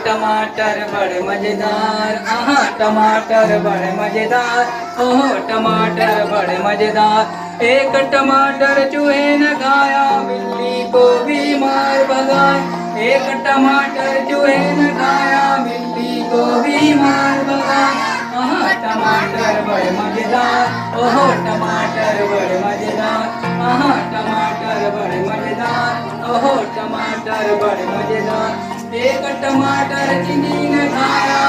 टमाटर बड़े मजेदार, आहा टमाटर बड़े मजेदार, ओहो टमाटर बड़े मजेदार। एक टमाटर चूहे ने खाया, बिल्ली को भी मार भगाए। एक टमाटर चूहे ने खाया, बिल्ली को भी मार भगाए। आहा टमाटर बड़े मजेदार, ओहो टमाटर बड़े मजेदार, आहा टमाटर बड़े मजेदार, ओहो टमाटर बड़े मजेदार। एक टमाटर चीनी ने खाया,